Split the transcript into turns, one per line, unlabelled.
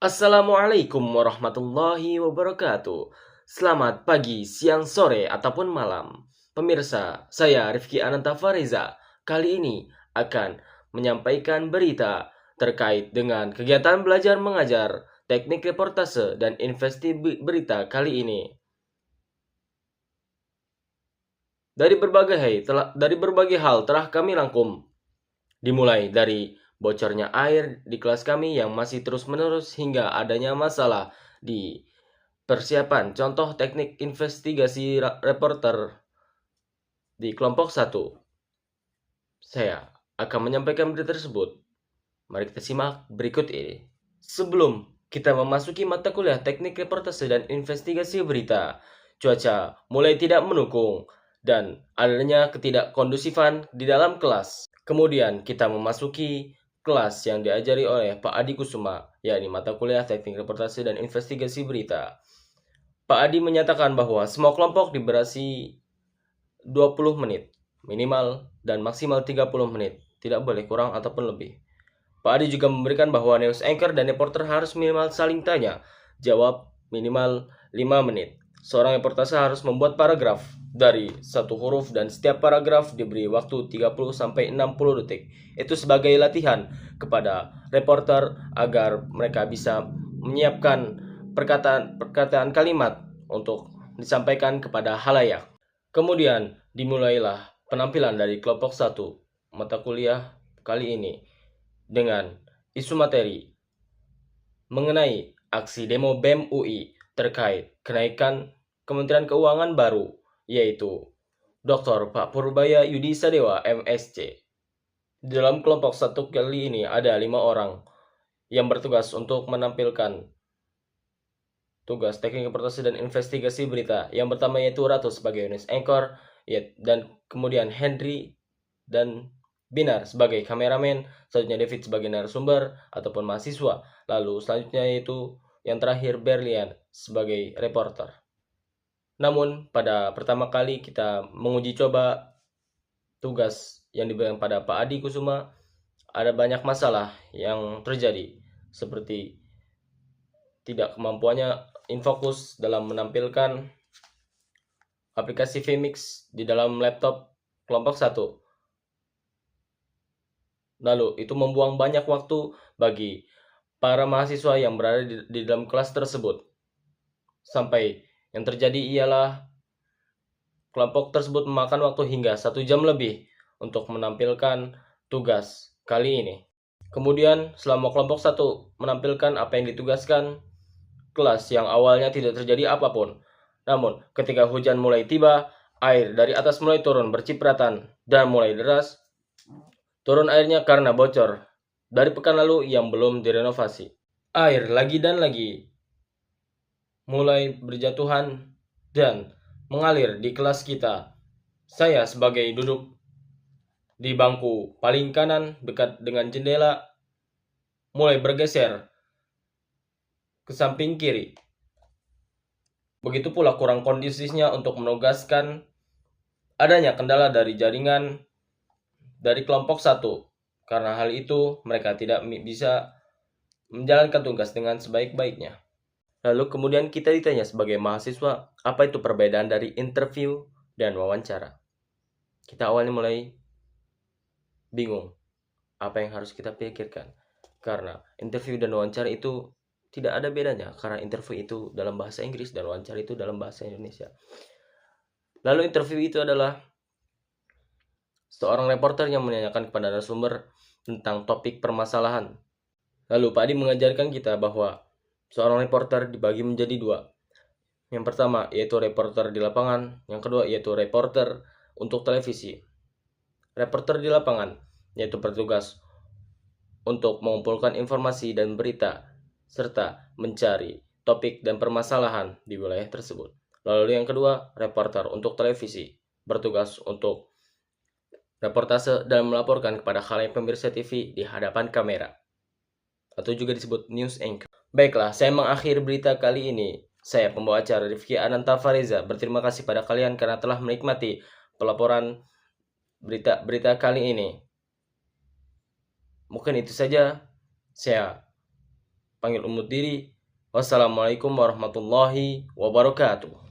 Assalamualaikum warahmatullahi wabarakatuh. Selamat pagi, siang, sore, ataupun malam. Pemirsa, saya Rifki Ananta Fariza. Kali ini akan menyampaikan berita terkait dengan kegiatan belajar mengajar, teknik reportase, dan investigasi berita kali ini. Dari berbagai hal telah kami rangkum, dimulai dari bocornya air di kelas kami yang masih terus-menerus hingga adanya masalah di persiapan contoh teknik investigasi reporter di kelompok 1. Saya akan menyampaikan berita tersebut. Mari kita simak berikut ini. Sebelum kita memasuki mata kuliah teknik reportase dan investigasi berita, cuaca mulai tidak mendukung dan adanya ketidakkondusifan di dalam kelas. Kemudian kita memasuki kelas yang diajari oleh Pak Adi Kusuma, yakni mata kuliah teknik reportase dan investigasi berita. Pak Adi menyatakan bahwa semua kelompok diberasi 20 menit minimal dan maksimal 30 menit, tidak boleh kurang ataupun lebih. Pak Adi juga memberikan bahwa news anchor dan reporter harus minimal saling tanya jawab minimal 5 menit. Seorang reportase harus membuat paragraf dari satu huruf dan setiap paragraf diberi waktu 30-60 detik. Itu sebagai latihan kepada reporter agar mereka bisa menyiapkan perkataan kalimat untuk disampaikan kepada halayak. Kemudian dimulailah penampilan dari kelompok 1 mata kuliah kali ini dengan isu materi mengenai aksi demo BEM UI terkait kenaikan Kementerian Keuangan baru, yaitu Dr. Pak Purbaya Yudi Sadewa MSc. Di dalam kelompok 1 kali ini ada 5 orang yang bertugas untuk menampilkan tugas teknik reportase dan investigasi berita. Yang pertama yaitu Ratu sebagai news anchor, dan kemudian Henry dan Binar sebagai kameramen, selanjutnya David sebagai narasumber ataupun mahasiswa, lalu selanjutnya yaitu yang terakhir Berlian sebagai reporter. Namun pada pertama kali kita menguji coba tugas yang diberikan pada Pak Adi Kusuma, ada banyak masalah yang terjadi, seperti tidak kemampuannya InFocus dalam menampilkan aplikasi Vmix di dalam laptop kelompok 1. Lalu itu membuang banyak waktu bagi para mahasiswa yang berada di dalam kelas tersebut. Sampai yang terjadi ialah kelompok tersebut memakan waktu hingga 1 jam lebih untuk menampilkan tugas kali ini. Kemudian selama kelompok 1 menampilkan apa yang ditugaskan, kelas yang awalnya tidak terjadi apapun. Namun ketika hujan mulai tiba, air dari atas mulai turun bercipratan dan mulai deras. Turun airnya karena bocor dari pekan lalu yang belum direnovasi. Air lagi dan lagi mulai berjatuhan dan mengalir di kelas kita. Saya sebagai duduk di bangku paling kanan dekat dengan jendela mulai bergeser ke samping kiri. Begitu pula kurang kondisinya untuk menugaskan adanya kendala dari jaringan dari kelompok 1. Karena hal itu mereka tidak bisa menjalankan tugas dengan sebaik-baiknya. Lalu kemudian kita ditanya sebagai mahasiswa, apa itu perbedaan dari interview dan wawancara? Kita awalnya mulai bingung apa yang harus kita pikirkan. Karena interview dan wawancara itu tidak ada bedanya, karena interview itu dalam bahasa Inggris dan wawancara itu dalam bahasa Indonesia. Lalu interview itu adalah seorang reporter yang menanyakan kepada narasumber tentang topik permasalahan. Lalu Pak Adi mengajarkan kita bahwa seorang reporter dibagi menjadi 2. Yang pertama yaitu reporter di lapangan, yang kedua yaitu reporter untuk televisi. Reporter di lapangan yaitu bertugas untuk mengumpulkan informasi dan berita serta mencari topik dan permasalahan di wilayah tersebut. Lalu yang kedua, reporter untuk televisi, bertugas untuk reportase dan melaporkan kepada khalayak pemirsa TV di hadapan kamera, atau juga disebut news anchor. Baiklah, saya mengakhiri berita kali ini. Saya pembawa acara Rifki Ananta Fariza. Berterima kasih pada kalian karena telah menikmati pelaporan berita kali ini. Mungkin itu saja. Saya pamit undur diri. Wassalamualaikum warahmatullahi wabarakatuh.